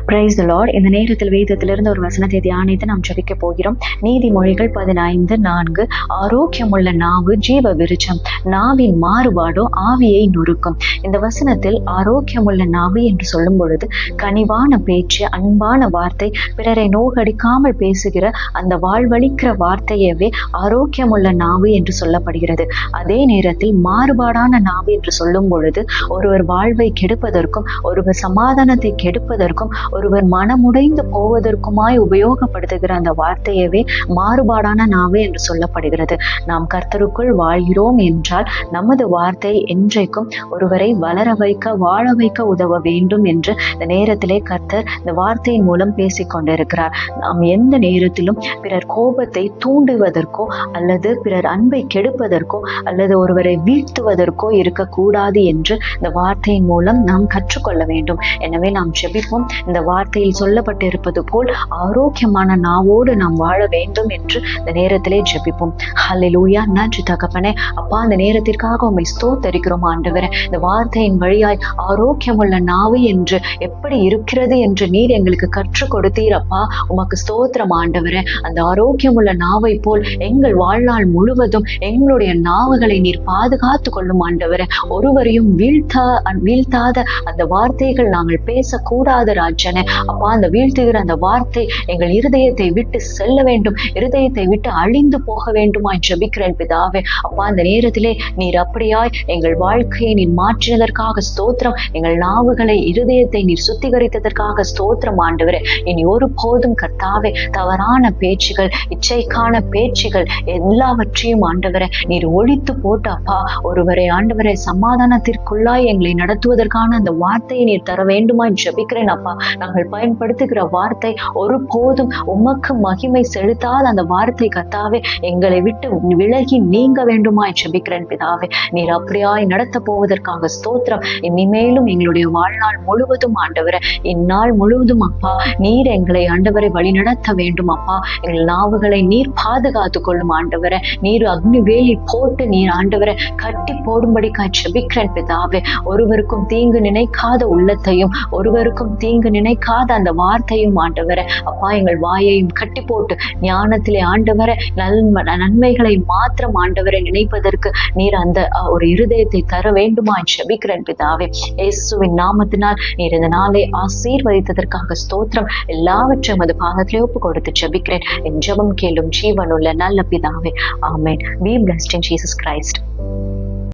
Praise the Lord. இந்த நேரத்தில் வேதத்திலிருந்து ஒரு வசனத்தை தியானித்து நாம் ஜெபிக்க போகிறோம். நீதிமொழிகள் 15:4. ஆரோக்கியமுள்ள நாவு ஜீவ விருட்சம், நாவின் மாறுபாடோ ஆவியை நொறுக்கும். இந்த வசனத்தில் ஆரோக்கியமுள்ள நாவு என்று சொல்லும் பொழுது கனிவான பேச்சு, அன்பான வார்த்தை, பிறரை நோகடிக்காமல் பேசுகிற அந்த வாழ்வழிக்கிற வார்த்தையவே ஆரோக்கியமுள்ள நாவு என்று சொல்லப்படுகிறது. அதே நேரத்தில் மாறுபாடான நாவு என்று சொல்லும் பொழுது ஒருவர் வாழ்வை கெடுப்பதற்கும், ஒருவர் சமாதானத்தை கெடுப்பதற்கும், ஒருவர் மனமுடைந்து போவதற்குமாய் உபயோகப்படுத்துகிற அந்த வார்த்தையவே மாறுபாடான நாவு என்று சொல்லப்படுகிறது. நாம் கர்த்தருக்குள் வாழ்கிறோம் என்றால் நமது வார்த்தை என்றைக்கும் ஒருவரை வளர வைக்க, வாழ வைக்க உதவ வேண்டும் என்று இந்த நேரத்திலே கர்த்தர் இந்த வார்த்தையின் மூலம் பேசிக் கொண்டிருக்கிறார். நாம் எந்த நேரத்திலும் பிறர் கோபத்தை தூண்டுவதற்கோ அல்லது பிறர் அன்பை கெடுப்பதற்கோ அல்லது ஒருவரை வீழ்த்துவதற்கோ இருக்கக்கூடாது என்று இந்த வார்த்தையின் மூலம் நாம் கற்றுக்கொள்ள வேண்டும். எனவே நாம் ஜெபிப்போம். இந்த வார்த்தையில் சொல்லப்பட்டிருப்பது போல் ஆரோக்கியமான நாவோடு நாம் வாழ வேண்டும் என்று இந்த நேரத்திலே ஜெபிப்போம். ஹல்லேலூயா. நன்றி தகப்பனே. அப்பா, இந்த நேரத்திற்காக உம்மை ஸ்தோத்தரிக்கிறோம் ஆண்டவரே. இந்த வார்த்தையின் வழியாய் ஆரோக்கியமுள்ள நாவு என்று எப்படி இருக்கிறது என்று நீர் எங்களுக்கு கற்றுக் கொடுத்தீர் அப்பா. உமக்கு ஸ்தோத்திரம் ஆண்டவரே. அந்த ஆரோக்கியமுள்ள நாவை போல் எங்கள் வாழ்நாள் முழுவதும் எங்களுடைய நாவுகளை நீர் பாதுகாத்து கொள்ளும் ஆண்டவரே. ஒருவரையும் வீழ்த்தாத அந்த வார்த்தைகள் நாங்கள் பேசக்கூடாத ராஜனே. அப்பா, அந்த வீழ்த்துகிற அந்த வார்த்தை எங்கள் இருதயத்தை விட்டு செல்ல வேண்டும், இருதயத்தை விட்டு அழிந்து போக வேண்டுமாய் ஜெபிக்கிறேன் பிதாவே. அப்பா, அந்த நேரத்திலே நீர் அப்படியாய் எங்கள் வாழ்க்கையை நீர் மாற்றினதற்காக ஸ்தோத்திரம். எங்கள் நாவுகளை, இருதயத்தை நீர் சுத்திகரித்ததற்காக ஸ்தோத்திரம் ஆண்டவரே. இனி ஒரு போதும் கர்த்தாவே தவறான பேச்சுகள், இச்சைக்கான பேச்சுகள் எல்லாவற்றையும் ஆண்டவரை நீர் ஒழித்து போட்டு அப்பா ஒருவரை ஆண்டவரை சமாதானத்திற்குள்ளாய் எங்களை நடத்துவதற்கான அந்த வார்த்தையை நீர் தர வேண்டுமாய் ஜெபிக்கிறேன் அப்பா. நாங்கள் பயன்படுத்துகிற வார்த்தை ஒரு போதும் உமக்கு மகிமை செலுத்தாத அந்த வார்த்தை கர்த்தாவே எங்களை விட்டு விலகி நீங்க வேண்டுமாய் ஜெபிக்கிறேன் பிதாவே. நீர் அப்படியாய் நடத்த போவதற்காக ஸ்தோத்திரம். இனிமேலும் எங்களுடைய வாழ்நாள் முழுவதும் ஆண்டவரை, இந்நாள் முழுவதும் அப்பா நீர் எங்களை ஆண்டவரை வழி நடத்த வேண்டும் அப்பா. எங்கள் நாவுகளை நீர் பாதுகாத்து கொள்ளும் ஆண்டவரை. நீர் அக்னி வேலி போட்டு நீர் ஆண்டவரை கட்டி போடும்படிக்காய் ஜெபிக்கிறேன் பிதாவே. ஒருவருக்கும் தீங்கு நினைக்காத உள்ளத்தையும், ஒருவருக்கும் தீங்கு நினைக்காத அந்த வார்த்தையும் ஆண்டவரை அப்பா எங்கள் வாயையும் கட்டி போட்டு ஞானத்திலே ஆண்டவரை நன்மைகளை மாத்திரம் ஆண்டவரை நினைப்பதற்கு நீர் அந்த ஒரு இருதயத்தை தர வேண்டுமா ஜெபிக்கிறேன் பிதாவே. இயேசுவின் நாமத்தினால் நீர் இந்த நாளை ஆசீர்வதித்ததற்காக ஸ்தோத்திரம். எல்லாவற்றையும் அது பாதத்திலே ஒப்பு கொடுத்து ஜெபிக்கிறேன். என் ஜெபம் கேளும் ஜீவனுள்ள நல்ல பிதாவே. ஆமென். Be blessed in Jesus Christ.